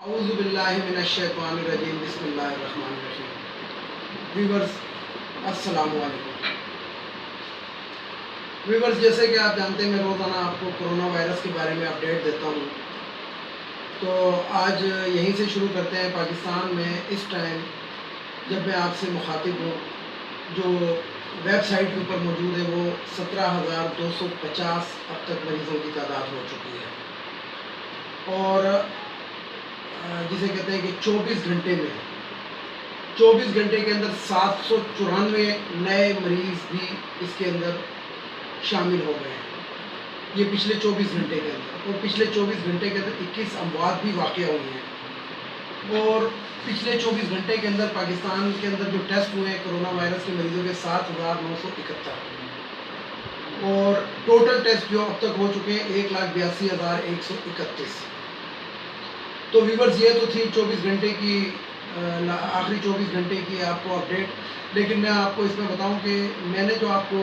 اعوذ باللہ من الشیطان الرجیم بسم اللہ الرحمن الرحیم۔ ویورز السلام علیکم۔ ویورز جیسے کہ آپ جانتے ہیں میں روزانہ آپ کو کرونا وائرس کے بارے میں اپڈیٹ دیتا ہوں، تو آج یہیں سے شروع کرتے ہیں۔ پاکستان میں اس ٹائم جب میں آپ سے مخاطب ہوں، جو ویب سائٹ کے اوپر موجود ہے وہ 17,250 اب تک مریضوں کی تعداد ہو چکی ہے، اور جسے کہتے ہیں کہ 24 گھنٹے کے اندر 794 نئے مریض بھی اس کے اندر شامل ہو گئے ہیں، یہ پچھلے 24 گھنٹے کے اندر۔ اور پچھلے 24 گھنٹے کے اندر 21 اموات بھی واقع ہوئی ہیں، اور پچھلے 24 گھنٹے کے اندر پاکستان کے اندر جو ٹیسٹ ہوئے ہیں کرونا وائرس کے مریضوں کے 7,971، اور ٹوٹل ٹیسٹ جو اب تک ہو چکے ہیں 1,82,131۔ تو ویورز یہ تو تھی 24 گھنٹے کی آخری 24 گھنٹے کی آپ کو اپڈیٹ، لیکن میں آپ کو اس میں بتاؤں کہ میں نے جو آپ کو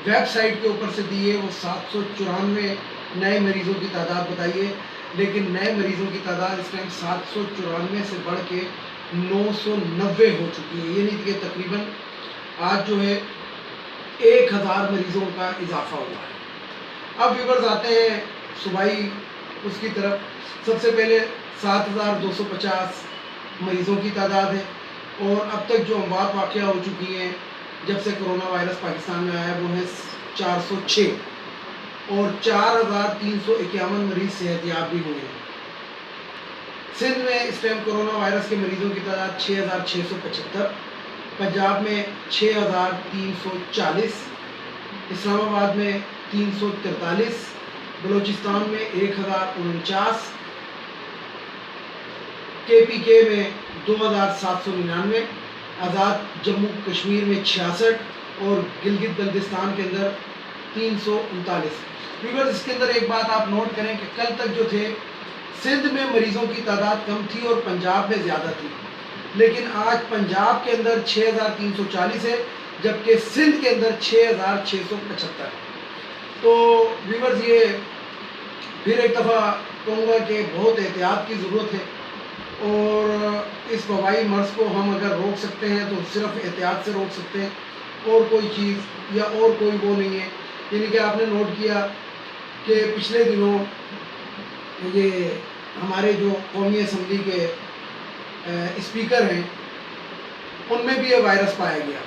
ویب سائٹ کے اوپر سے دی ہے وہ 794 نئے مریضوں کی تعداد بتائی ہے، لیکن نئے مریضوں کی تعداد اس ٹائم 794 سے بڑھ کے 990 ہو چکی ہے، یعنی کہ تقریباً آج جو ہے 1,000 مریضوں کا اضافہ ہوا ہے۔ اب ویورز آتے ہیں صوبائی اس کی طرف۔ سب سے پہلے 7,250 مریضوں کی تعداد ہے، اور اب تک جو اموات واقع ہو چکی ہیں جب سے کرونا وائرس پاکستان میں آیا وہ ہے 406، اور 4,351 مریض صحت یاب بھی ہوئے ہیں۔ سندھ میں اس ٹائم کرونا وائرس کے مریضوں کی تعداد 6,675، پنجاب میں 6,340، اسلام آباد میں 343، بلوچستان میں 1,049، KPK میں 2,799، آزاد جموں کشمیر میں 66، اور گلگت بلتستان کے اندر 339۔ ویورز اس کے اندر ایک بات آپ نوٹ کریں کہ کل تک جو تھے سندھ میں مریضوں کی تعداد کم تھی اور پنجاب میں زیادہ تھی، لیکن آج پنجاب کے اندر 6,340 ہے جبکہ سندھ کے اندر 6,675 ہے۔ تو ویورز یہ پھر ایک دفعہ کہوں گا کہ بہت احتیاط کی ضرورت ہے، اور اس وبائی مرض کو ہم اگر روک سکتے ہیں تو صرف احتیاط سے روک سکتے ہیں، اور کوئی چیز یا اور کوئی وہ نہیں ہے۔ یعنی کہ آپ نے نوٹ کیا کہ پچھلے دنوں یہ ہمارے جو قومی اسمبلی کے اسپیکر ہیں ان میں بھی یہ وائرس پایا گیا،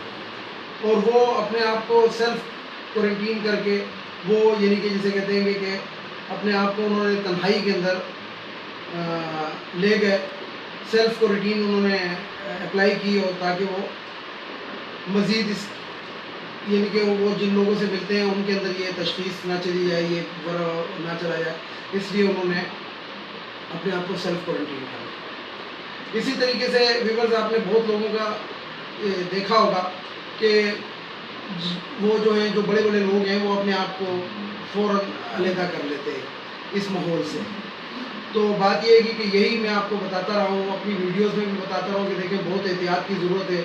اور وہ اپنے آپ کو سیلف کوارنٹین کر کے وہ یعنی کہ جسے کہتے ہیں کہ اپنے آپ کو انہوں نے تنہائی کے اندر لے گئے، سیلف کوارنٹین انہوں نے اپلائی کی، اور تاکہ وہ مزید اس یعنی کہ وہ جن لوگوں سے ملتے ہیں ان کے اندر یہ تشخیص نہ چلی جائے، یہ نہ چلا جائے، اس لیے انہوں نے اپنے آپ کو سیلف کوارنٹین کیا۔ اسی طریقے سے ویورز آپ نے بہت لوگوں کا دیکھا ہوگا کہ وہ جو ہیں جو بڑے بڑے لوگ ہیں وہ اپنے آپ کو فوراً علیحدہ کر لیتے ہیں اس ماحول سے۔ تو بات یہ ہے کہ یہی میں آپ کو بتاتا رہا ہوں، اپنی ویڈیوز میں بھی بتاتا رہا ہوں کہ دیکھیں بہت احتیاط کی ضرورت ہے۔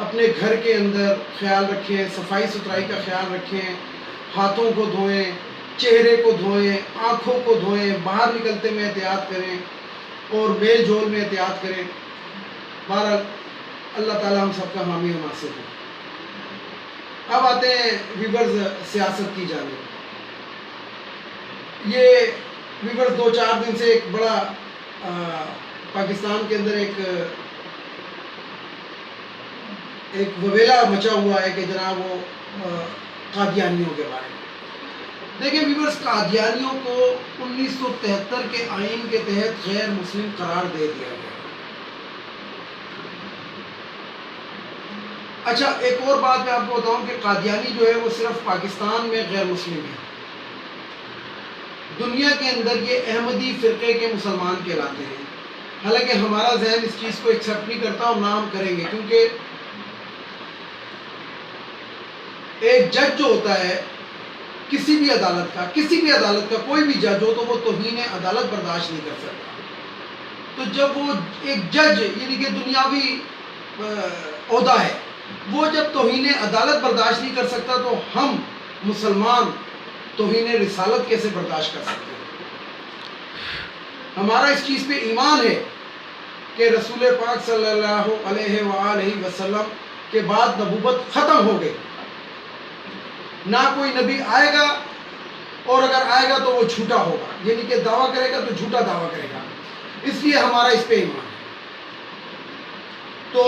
اپنے گھر کے اندر خیال رکھیں، صفائی ستھرائی کا خیال رکھیں، ہاتھوں کو دھوئیں، چہرے کو دھوئیں، آنکھوں کو دھوئیں، باہر نکلتے میں احتیاط کریں، اور میل جول میں احتیاط کریں۔ بہرحال اللہ تعالی ہم سب کا حامی و ناصر ہے۔ اب آتے ہیں ویورز سیاست کی جانب۔ یہ ویورز 2-4 دن سے ایک بڑا پاکستان کے اندر ایک وویلا مچا ہوا ہے کہ جناب وہ قادیانیوں کے بارے میں۔ دیکھیں ویورز، قادیانیوں کو 1973 کے آئین کے تحت غیر مسلم قرار دے دیا گیا۔ اچھا ایک اور بات میں آپ کو بتاؤں کہ قادیانی جو ہے وہ صرف پاکستان میں غیر مسلم ہے، دنیا کے اندر یہ احمدی فرقے کے مسلمان کہلاتے ہیں۔ حالانکہ ہمارا ذہن اس چیز کو ایکسیپٹ نہیں کرتا، اور نہ ہم کریں گے، کیونکہ ایک جج جو ہوتا ہے کسی بھی عدالت کا کوئی بھی جج ہو تو وہ توہین عدالت برداشت نہیں کر سکتا۔ تو جب وہ ایک جج یعنی کہ دنیاوی عہدہ ہے، وہ جب توہین عدالت برداشت نہیں کر سکتا تو ہم مسلمان توہین رسالت کیسے برداشت کر سکتے ہیں؟ ہمارا اس چیز پہ ایمان ہے کہ رسول پاک صلی اللہ علیہ وآلہ وسلم کے بعد نبوت ختم ہو گئی، نہ کوئی نبی آئے گا، اور اگر آئے گا تو وہ جھوٹا ہوگا، یعنی کہ دعویٰ کرے گا تو جھوٹا دعویٰ کرے گا، اس لیے ہمارا اس پہ ایمان ہے۔ تو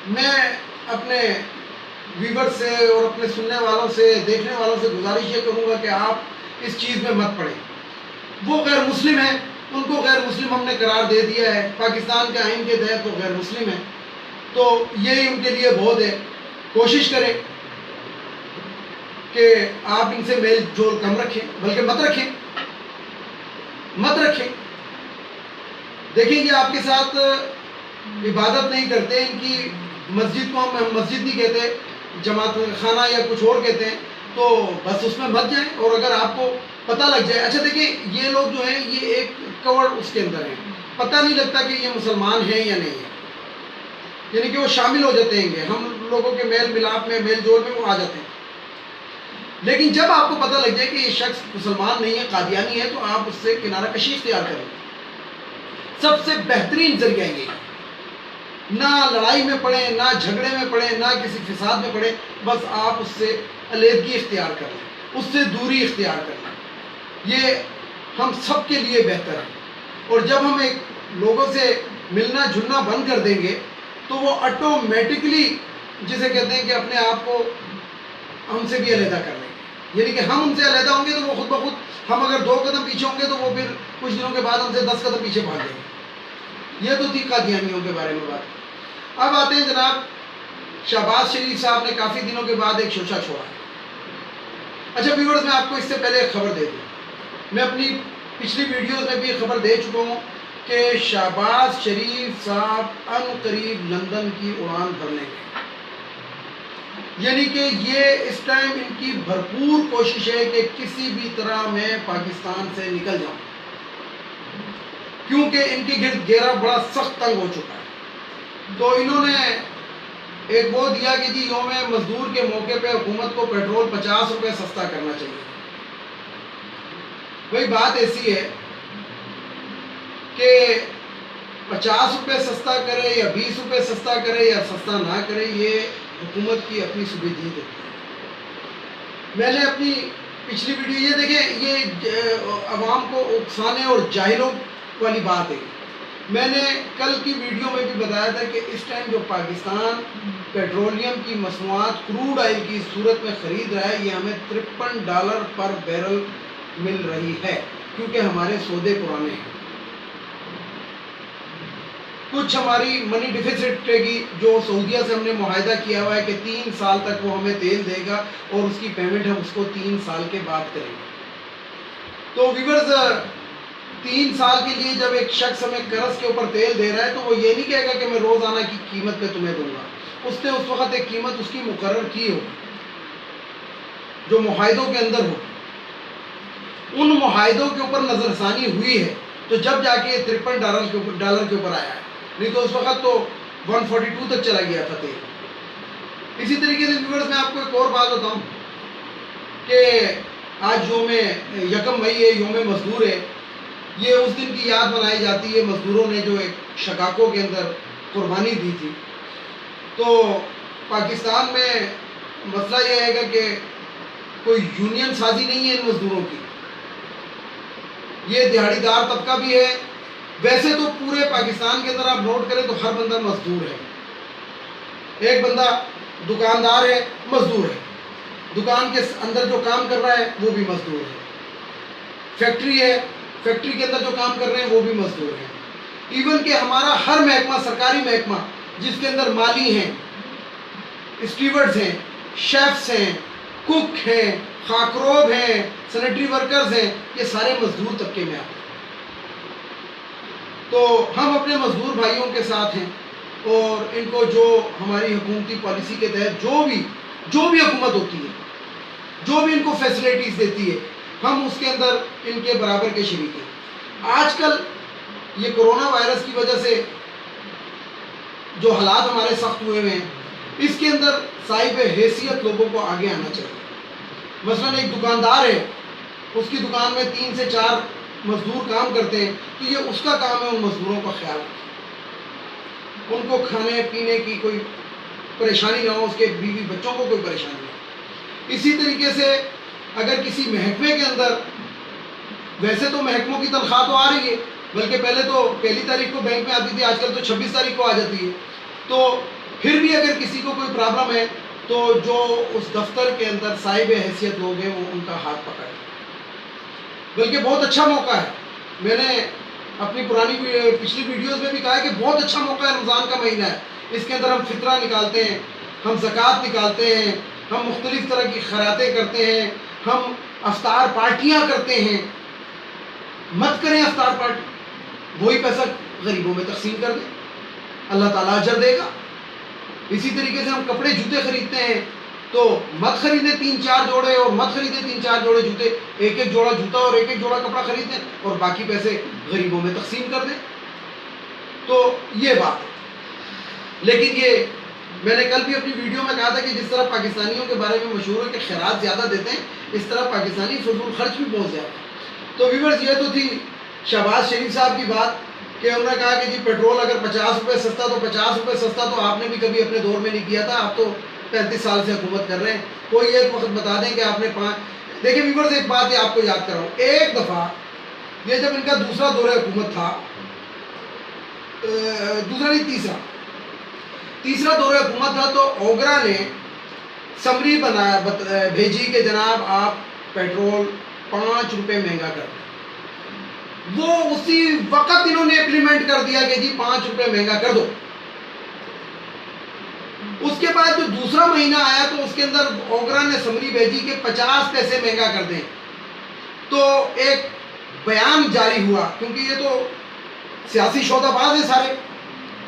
میں اپنے ویور سے اور اپنے سننے والوں سے، دیکھنے والوں سے گزارش یہ کروں گا کہ آپ اس چیز میں مت پڑیں۔ وہ غیر مسلم ہیں، ان کو غیر مسلم ہم نے قرار دے دیا ہے، پاکستان کے آئین کے تحت وہ غیر مسلم ہیں، تو یہی ان کے لیے بہت ہے۔ کوشش کریں کہ آپ ان سے میل جول کم رکھیں، بلکہ مت رکھیں۔ دیکھیں یہ آپ کے ساتھ عبادت نہیں کرتے، ان کی مسجد کو ہم مسجد نہیں کہتے، جماعت خانہ یا کچھ اور کہتے ہیں، تو بس اس میں مت جائیں۔ اور اگر آپ کو پتہ لگ جائے، اچھا دیکھیں یہ لوگ جو ہیں یہ ایک کور اس کے اندر ہیں، پتہ نہیں لگتا کہ یہ مسلمان ہیں یا نہیں ہیں، یعنی کہ وہ شامل ہو جاتے ہیں، ہم لوگوں کے میل ملاپ میں، میل جول میں وہ آ جاتے ہیں۔ لیکن جب آپ کو پتہ لگ جائے کہ یہ شخص مسلمان نہیں ہے، قادیانی ہے، تو آپ اس سے کنارہ کشی اختیار کریں۔ سب سے بہترین ذریعہ یہ ہے، نہ لڑائی میں پڑیں، نہ جھگڑے میں پڑیں، نہ کسی فساد میں پڑیں، بس آپ اس سے علیحدگی اختیار کر لیں، اس سے دوری اختیار کر لیں، یہ ہم سب کے لیے بہتر ہے۔ اور جب ہم ایک لوگوں سے ملنا جلنا بند کر دیں گے تو وہ آٹومیٹکلی، جسے کہتے ہیں کہ اپنے آپ کو ہم سے بھی علیحدہ کر لیں گے، یعنی کہ ہم ان سے علیحدہ ہوں گے تو وہ خود بخود، ہم اگر 2 قدم پیچھے ہوں گے تو وہ پھر کچھ دنوں کے بعد ہم سے 10 قدم پیچھے بھاگ جائیں گے۔ یہ تو تھی قادیانیوں کے بارے میں بات۔ اب آتے ہیں جناب، شہباز شریف صاحب نے کافی دنوں کے بعد ایک شوشہ چھوڑا ہے۔ اچھا ویورز، میں آپ کو اس سے پہلے ایک خبر دے دوں، میں اپنی پچھلی ویڈیوز میں بھی خبر دے چکا ہوں کہ شہباز شریف صاحب عنقریب لندن کی اڑان بھرنے گئے، یعنی کہ یہ اس ٹائم ان کی بھرپور کوشش ہے کہ کسی بھی طرح میں پاکستان سے نکل جاؤں، کیونکہ ان کے گرد گھیرا بڑا سخت تنگ ہو چکا ہے۔ تو انہوں نے ایک وہ دیا کہ جی یوم مزدور کے موقع پہ حکومت کو پیٹرول 50 روپے سستا کرنا چاہیے۔ بھئی بات ایسی ہے کہ 50 روپے سستا کرے یا 20 روپے سستا کرے یا سستا نہ کرے، یہ حکومت کی اپنی سبجیت ہے۔ میں نے اپنی پچھلی ویڈیو، یہ دیکھیں یہ عوام کو اکسانے اور جاہلوں والی بات ہے۔ میں نے کل کی ویڈیو میں بھی بتایا تھا کہ اس ٹائم جو پاکستان پیٹرولیم کی مصنوعات کروڈ آئل کی صورت میں خرید رہا ہے، یہ ہمیں $53 پر بیرل مل رہی ہے، کیونکہ ہمارے سودے پرانے ہیں۔ کچھ ہماری منی ڈیفیسٹ رہے گی، جو سعودیہ سے ہم نے معاہدہ کیا ہوا ہے کہ 3 سال تک وہ ہمیں تیل دے گا اور اس کی پیمنٹ ہم اس کو 3 سال کے بعد کریں گے۔ تو ویورز، 3 سال کے لیے جب ایک شخص ہمیں قرض کے اوپر تیل دے رہا ہے تو وہ یہ نہیں کہے گا کہ میں روزانہ کی قیمت پہ تمہیں دوں گا، اس نے اس وقت ایک قیمت اس کی مقرر کی ہوگی جو معاہدوں کے اندر ہو، ان معاہدوں کے اوپر نظر ثانی ہوئی ہے، تو جب جا کے $53 کے اوپر آیا ہے، نہیں تو اس وقت تو 142 تک چلا گیا تھا تیل۔ اسی طریقے سے ویورز، میں آپ کو ایک اور بات بتاؤں کہ آج یوم 1 مئی ہے، یوم مزدور ہے، یہ اس دن کی یاد منائی جاتی ہے مزدوروں نے جو ایک شکاکوں کے اندر قربانی دی تھی۔ تو پاکستان میں مسئلہ یہ ہے گا کہ کوئی یونین سازی نہیں ہے ان مزدوروں کی، یہ دیہڑی دار طبقہ بھی ہے۔ ویسے تو پورے پاکستان کے اندر آپ نوٹ کریں تو ہر بندہ مزدور ہے، ایک بندہ دکاندار ہے، مزدور ہے، دکان کے اندر جو کام کر رہا ہے وہ بھی مزدور ہے، فیکٹری ہے، فیکٹری کے اندر جو کام کر رہے ہیں وہ بھی مزدور ہیں۔ ایون کہ ہمارا ہر محکمہ، سرکاری محکمہ جس کے اندر مالی ہیں، اسٹیورڈز ہیں، شیفز ہیں، کک ہیں، خاکروب ہیں، سینیٹری ورکرز ہیں، یہ سارے مزدور طبقے میں آتے ہیں۔ تو ہم اپنے مزدور بھائیوں کے ساتھ ہیں، اور ان کو جو ہماری حکومتی پالیسی کے تحت جو بھی حکومت ہوتی ہے، جو بھی ان کو فیسلیٹیز دیتی ہے، ہم اس کے اندر ان کے برابر کے شریک ہیں۔ آج کل یہ کرونا وائرس کی وجہ سے جو حالات ہمارے سخت ہوئے ہیں، اس کے اندر صاحب حیثیت لوگوں کو آگے آنا چاہیے۔ مثلاً ایک دکاندار ہے، اس کی دکان میں 3 سے 4 مزدور کام کرتے ہیں تو یہ اس کا کام ہے ان مزدوروں کا خیال رکھیں، ان کو کھانے پینے کی کوئی پریشانی نہ ہو، اس کے بیوی بچوں کو کوئی پریشانی نہ ہو۔ اسی طریقے سے اگر کسی محکمے کے اندر، ویسے تو محکموں کی تنخواہ تو آ رہی ہے، بلکہ پہلے تو 1 تاریخ کو بینک میں آتی تھی، آج کل تو 26 تاریخ کو آ جاتی ہے، تو پھر بھی اگر کسی کو کوئی پرابلم ہے تو جو اس دفتر کے اندر صاحب حیثیت لوگ ہیں وہ ان کا ہاتھ پکڑیں، بلکہ بہت اچھا موقع ہے۔ میں نے اپنی پچھلی ویڈیوز میں بھی کہا ہے کہ بہت اچھا موقع ہے، رمضان کا مہینہ ہے، اس کے اندر ہم فطرہ نکالتے ہیں، ہم زکوٰۃ نکالتے ہیں، ہم مختلف طرح کی خیراتیں کرتے ہیں، ہم افطار پارٹیاں کرتے ہیں۔ مت کریں افطار پارٹی، وہی پیسہ غریبوں میں تقسیم کر دیں، اللہ تعالیٰ اجر دے گا۔ اسی طریقے سے ہم کپڑے جوتے خریدتے ہیں تو مت خریدیں 3-4 جوڑے، اور مت خریدیں 3-4 جوڑے جوتے، ایک جوڑا جوتا اور ایک جوڑا کپڑا خریدیں اور باقی پیسے غریبوں میں تقسیم کر دیں۔ تو یہ بات ہے۔ لیکن یہ میں نے کل بھی اپنی ویڈیو میں کہا تھا کہ جس طرح پاکستانیوں کے بارے میں مشہور ہے کہ خیرات زیادہ دیتے ہیں، اس طرح پاکستانی فضول خرچ بھی بہت زیادہ ہے۔ تو ویورز، یہ تو تھی شہباز شریف صاحب کی بات کہ انہوں نے کہا کہ جی پیٹرول اگر 50 روپے سستا تو 50 روپے سستا، تو آپ نے بھی کبھی اپنے دور میں نہیں کیا تھا، آپ تو 35 سال سے حکومت کر رہے ہیں، کوئی ایک وقت بتا دیں کہ آپ نے دیکھیں ویورز، ایک بات یہ آپ کو یاد کراؤں، ایک دفعہ یہ جب ان کا دوسرا دور حکومت تھا، دوسرا نہیں تیسرا دور حکومت تھا، تو اوگرا نے سمری بھیجی کہ جناب آپ پیٹرول 5 روپے مہنگا کر دیں۔ وہ اسی وقت انہوں نے امپلیمنٹ کر دیا کہ جی 5 روپے مہنگا کر دو۔ اس کے بعد جو دوسرا مہینہ آیا تو اس کے اندر اوگرا نے سمری بھیجی کہ 50 پیسے مہنگا کر دیں۔ تو ایک بیان جاری ہوا، کیونکہ یہ تو سیاسی شعبہ باز ہیں سارے،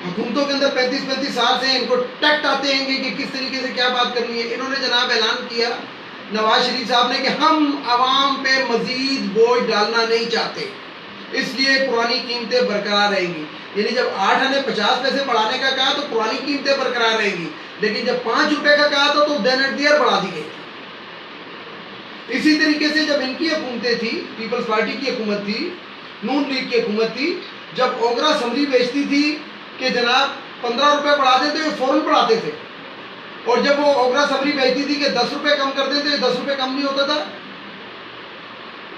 حکومتوں کے اندر 35 سال سے ان کو ٹیکٹ آتے ہیں کہ کس طریقے سے کیا بات کرنی ہے۔ انہوں نے جناب اعلان کیا نواز شریف صاحب نے کہ ہم عوام پہ مزید بوجھ ڈالنا نہیں چاہتے، اس لیے پرانی قیمتیں برقرار رہیں گی۔ یعنی جب 8 آنے 50 پیسے بڑھانے کا کہا تو پرانی قیمتیں برقرار رہیں گی، لیکن جب 5 روپے کا کہا تھا تو دین ایٹ دی ایئر بڑھا دی گئی تھی۔ اسی طریقے سے جب ان کی حکومتیں تھی، پیپلز پارٹی کی حکومت تھی، نون لیگ کی حکومت تھی، جب اوگرا سمری بیچتی تھی کہ جناب 15 روپے بڑھا دیں تو یہ فوراً بڑھاتے تھے، اور جب وہ اوگرا سمری بیچتی تھی کہ 10 روپے کم کر دیں تو یہ 10 روپے کم نہیں ہوتا تھا،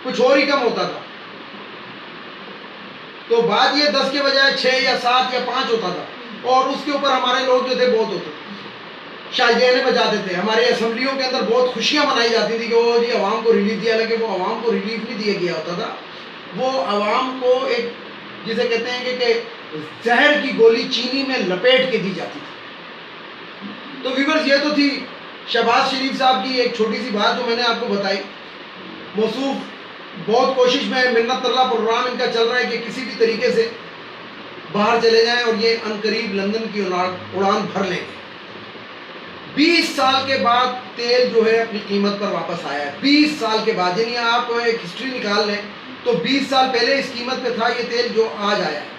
کچھ اور ہی کم ہوتا تھا۔ تو بعد یہ 10 کے بجائے 6 یا 7 یا 5 ہوتا تھا، اور اس کے اوپر ہمارے لوگ جو تھے بہت ہوتے تھے، شاہجہانے بجاتے تھے، ہمارے اسمبلیوں کے اندر بہت خوشیاں منائی جاتی تھی کہ وہ جی عوام کو ریلیف دیا، لیکن وہ عوام کو ریلیف نہیں دیا گیا ہوتا تھا، وہ عوام کو ایک جسے کہتے ہیں کہ زہر کی گولی چینی میں لپیٹ کے دی جاتی تھی۔ تو ویورز، یہ تو تھی شہباز شریف صاحب کی ایک چھوٹی سی بات جو میں نے آپ کو بتائی۔ موصوف بہت کوشش میں منت اللہ پروگرام ان کا چل رہا ہے کہ کسی بھی طریقے سے باہر چلے جائیں اور یہ عنقریب لندن کی اڑان بھر لیں گے۔ 20 سال کے بعد تیل جو ہے اپنی قیمت پر واپس آیا ہے، 20 سال کے بعد، یعنی آپ ایک ہسٹری نکال لیں تو 20 سال پہلے اس قیمت پہ تھا یہ تیل جو آج آیا ہے،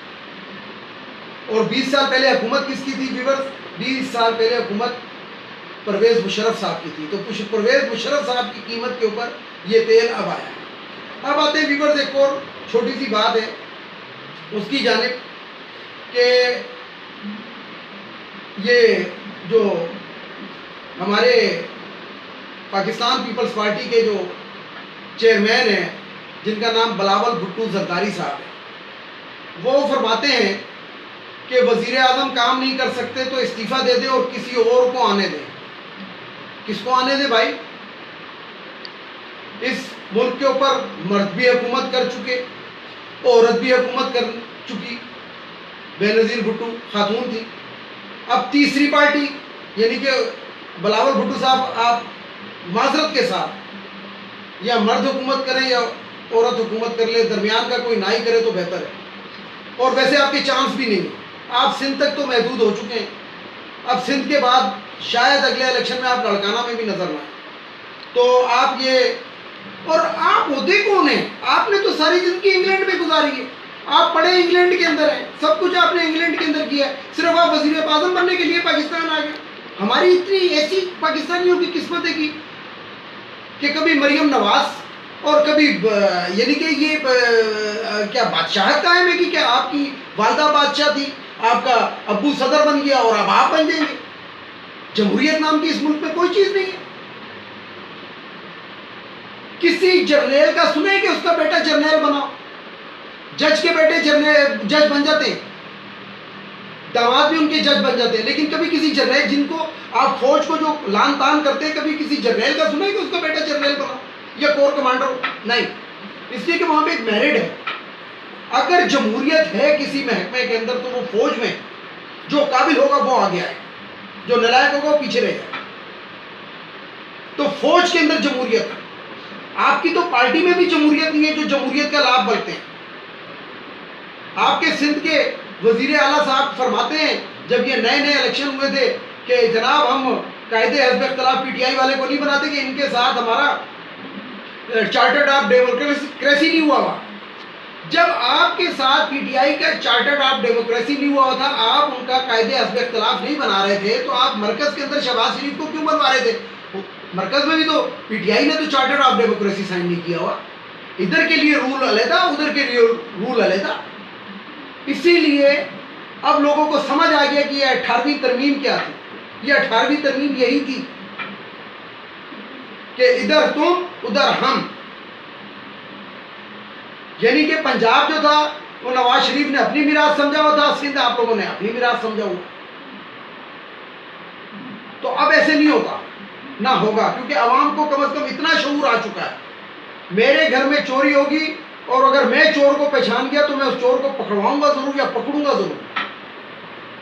اور 20 سال پہلے حکومت کس کی تھی ویورز؟ 20 سال پہلے حکومت پرویز مشرف صاحب کی تھی، تو پرویز مشرف صاحب کی قیمت کے اوپر یہ تیل اب آیا ہے۔ اب آتے ہیں ویورز ایک اور چھوٹی سی بات ہے اس کی جانب کہ یہ جو ہمارے پاکستان پیپلز پارٹی کے جو چیئرمین ہیں جن کا نام بلاول بھٹو زرداری صاحب ہے، وہ فرماتے ہیں کہ وزیر اعظم کام نہیں کر سکتے تو استعفیٰ دے دیں اور کسی اور کو آنے دیں۔ کس کو آنے دیں بھائی؟ اس ملک کے اوپر مرد بھی حکومت کر چکے، عورت بھی حکومت کر چکی، بے نظیر بھٹو خاتون تھی، اب تیسری پارٹی یعنی کہ بلاول بھٹو صاحب، آپ معذرت کے ساتھ یا مرد حکومت کریں یا عورت حکومت کر لے، درمیان کا کوئی نائی کرے تو بہتر ہے، اور ویسے آپ کے چانس بھی نہیں، آپ سندھ تک تو محدود ہو چکے ہیں، اب سندھ کے بعد شاید اگلے الیکشن میں آپ لڑکانہ میں بھی نظر نہ آئیں، تو آپ یہ، اور آپ ہوتے کون ہیں؟ آپ نے تو ساری زندگی انگلینڈ میں گزاری ہے، آپ پڑھے انگلینڈ کے اندر ہیں، سب کچھ آپ نے انگلینڈ کے اندر کیا ہے، صرف آپ وزیر اعظم بننے کے لیے پاکستان آ گئے۔ ہماری اتنی ایسی پاکستانیوں کی قسمت ہے کہ کبھی مریم نواز اور کبھی یعنی کہ یہ کیا بادشاہت قائم ہے کہ آپ کی والدہ بادشاہ تھی، آپ کا ابو صدر بن گیا اور اب آپ بن جائیں گے؟ جمہوریت نام کی اس ملک میں کوئی چیز نہیں ہے۔ کسی جرنیل کا سنیں کہ اس کا بیٹا جرنیل بنا، جج کے بیٹے جج بن جاتے ہیں، داماد بھی ان کے جج بن جاتے ہیں، لیکن کبھی کسی جرنیل جن کو آپ فوج کو جو لان تان کرتے ہیں، کبھی کسی جرنیل کا سنیں کہ اس کا بیٹا جرنیل بنا یا کور کمانڈر ہو؟ نہیں، اس لیے کہ وہاں پہ ایک میرٹ ہے۔ اگر جمہوریت ہے کسی محکمے کے اندر تو وہ فوج میں جو قابل ہوگا وہ آگے آئے، جو نالائق ہوگا وہ پیچھے رہ جائے۔ تو فوج کے اندر جمہوریت ہے۔ آپ کی تو پارٹی میں بھی جمہوریت نہیں ہے جو جمہوریت کا لابھ بڑھتے ہیں۔ آپ کے سندھ کے وزیر اعلیٰ صاحب فرماتے ہیں جب یہ نئے الیکشن ہوئے تھے کہ جناب ہم قائد حزب اختلاف پی ٹی آئی والے کو نہیں بناتے کہ ان کے ساتھ ہمارا چارٹرڈ آف ڈیموکریسی نہیں ہوا ہوا۔ جب آپ کے ساتھ پی ٹی آئی کا چارٹرڈ آف ڈیموکریسی نہیں ہوا تھا، آپ ان کا قائد حزب اختلاف نہیں بنا رہے تھے، تو آپ مرکز کے اندر شہباز شریف کو کیوں بنوا رہے تھے؟ مرکز میں بھی تو پی ٹی آئی نے تو چارٹرڈ آف ڈیموکریسی سائن نہیں کیا ہوا، ادھر کے لیے رول علیحدہ ادھر کے لیے رول علیحدہ۔ اسی لیے اب لوگوں کو سمجھ آ گیا کہ یہ 18ویں ترمیم کیا تھی۔ یہ 18ویں ترمیم یہی تھی کہ ادھر تم ادھر ہم، یعنی کہ پنجاب جو تھا وہ نواز شریف نے اپنی میراث سمجھا ہوا تھا، سندھ آپ لوگوں نے اپنی میراث سمجھا ہوا۔ تو اب ایسے نہیں ہوتا، نہ ہوگا، کیونکہ عوام کو کم از کم اتنا شعور آ چکا ہے۔ میرے گھر میں چوری ہوگی اور اگر میں چور کو پہچان گیا تو میں اس چور کو پکڑواؤں گا ضرور یا پکڑوں گا ضرور،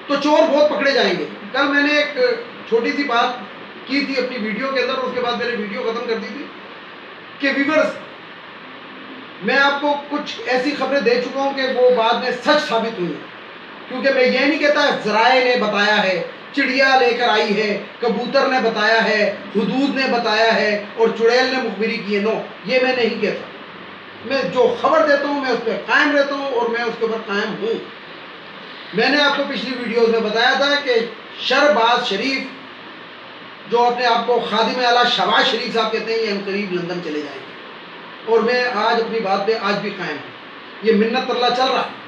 تو چور بہت پکڑے جائیں گے۔ کل میں نے ایک چھوٹی سی بات کی تھی اپنی ویڈیو کے اندر، اس کے بعد میں نے ویڈیو ختم کر دی تھی کہ ویورز میں آپ کو کچھ ایسی خبریں دے چکا ہوں کہ وہ بعد میں سچ ثابت ہوئی ہیں، کیونکہ میں یہ نہیں کہتا ذرائع نے بتایا ہے، چڑیا لے کر آئی ہے، کبوتر نے بتایا ہے، حدود نے بتایا ہے اور چڑیل نے مخبری کی ہے، نو، یہ میں نہیں کہتا۔ میں جو خبر دیتا ہوں میں اس پہ قائم رہتا ہوں اور میں اس کے اوپر قائم ہوں۔ میں نے آپ کو پچھلی ویڈیوز میں بتایا تھا کہ شہباز شریف جو اپنے آپ کو خادم اعلیٰ شہباز شریف صاحب کہتے ہیں، یہ ہم قریب لندن چلے جائیں گے، اور میں آج اپنی بات پہ آج بھی قائم ہوں۔ یہ منت ترلا چل رہا ہے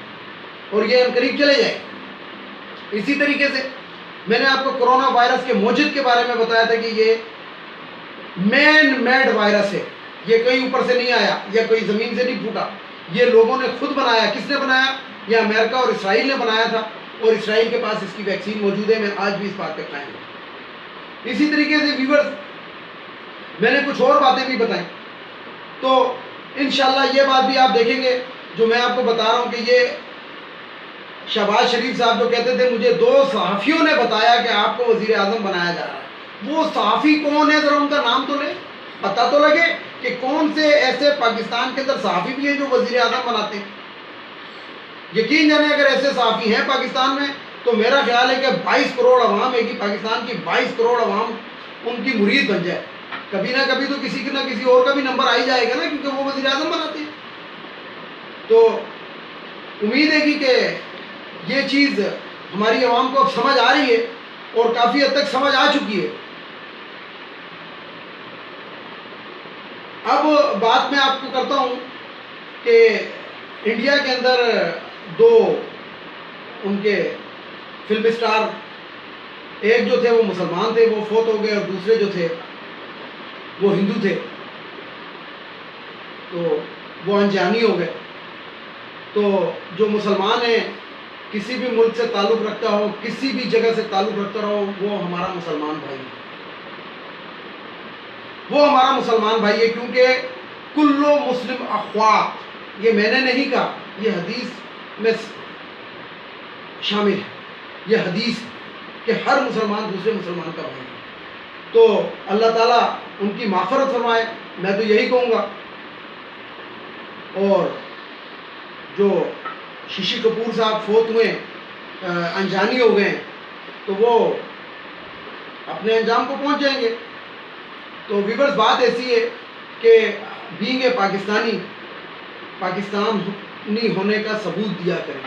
اور یہ ہم قریب چلے جائیں گے۔ اسی طریقے سے میں نے آپ کو کرونا وائرس کے موجد کے بارے میں بتایا تھا کہ یہ مین میڈ وائرس ہے، یہ کہیں اوپر سے نہیں آیا یا کوئی زمین سے نہیں پھوٹا، یہ لوگوں نے خود بنایا۔ کس نے بنایا؟ یہ امریکہ اور اسرائیل نے بنایا تھا، اور اسرائیل کے پاس اس کی ویکسین موجود ہے۔ میں آج بھی اس بات پہ قائم ہوں۔ اسی طریقے سے ویورز میں نے کچھ اور باتیں بھی بتائیں، تو انشاءاللہ یہ بات بھی آپ دیکھیں گے جو میں آپ کو بتا رہا ہوں کہ یہ شہباز شریف صاحب جو کہتے تھے مجھے 2 صحافیوں نے بتایا کہ آپ کو وزیر اعظم بنایا جا رہا ہے، وہ صحافی کون ہے؟ ذرا ان کا نام تو لیں، پتہ تو لگے کہ کون سے ایسے پاکستان کے اندر صحافی بھی ہیں جو وزیر اعظم بناتے ہیں۔ یقین جانے اگر ایسے صحافی ہیں پاکستان میں تو میرا خیال ہے کہ 22 کروڑ عوام ہے کہ پاکستان کی 22 کروڑ عوام ان کی مرید بن جائے۔ کبھی نہ کبھی تو کسی نہ کسی اور کا بھی نمبر آ ہی جائے گا نا، کیونکہ وہ وزیر اعظم بناتے ہیں۔ تو امید ہے کہ یہ چیز ہماری عوام کو اب سمجھ آ رہی ہے اور کافی حد تک سمجھ آ چکی ہے۔ اب بات میں آپ کو کرتا ہوں کہ انڈیا کے اندر 2 ان کے فلم اسٹار، ایک جو تھے وہ مسلمان تھے، وہ فوت ہو گئے، اور دوسرے جو تھے وہ ہندو تھے، تو وہ انجانی ہو گئے۔ تو جو مسلمان ہیں، کسی بھی ملک سے تعلق رکھتا ہو، کسی بھی جگہ سے تعلق رکھتا رہو، وہ ہمارا مسلمان بھائی ہے، وہ ہمارا مسلمان بھائی ہے، کیونکہ کلو مسلم اخوات، یہ میں نے نہیں کہا، یہ حدیث میں شامل ہے، یہ حدیث کہ ہر مسلمان دوسرے مسلمان کا بھائی ہے۔ تو اللہ تعالیٰ ان کی مغفرت فرمائے، میں تو یہی کہوں گا۔ اور جو ششی کپور صاحب فوت ہوئے، انجانی ہو گئے، تو وہ اپنے انجام کو پہنچ جائیں گے۔ تو ویورز بات ایسی ہے کہ بینگ اے پاکستانی ہونے کا ثبوت دیا کریں،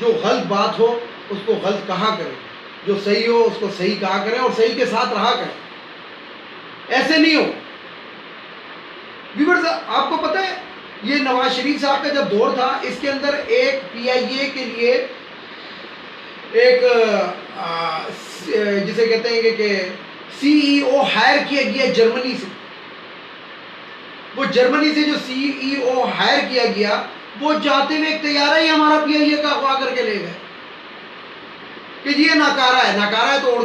جو غلط بات ہو اس کو غلط کہا کریں، جو صحیح ہو اس کو صحیح کہا کریں اور صحیح کے ساتھ رہا کریں۔ ایسے نہیں ہو ویورز آپ کو پتہ ہے یہ نواز شریف صاحب کا جب دور تھا اس کے اندر ایک پی آئی اے کے لیے ایک جسے کہتے ہیں کہ سی ای او ہائر کیا گیا جرمنی سے. وہ جرمنی سے جو سی ای او ہائر کیا گیا وہ جاتے ہوئے ایک طیارہ ہی ہمارا پی آئی اے کا اغوا کر کے لے گئے کہ یہ ناکارہ ہے تو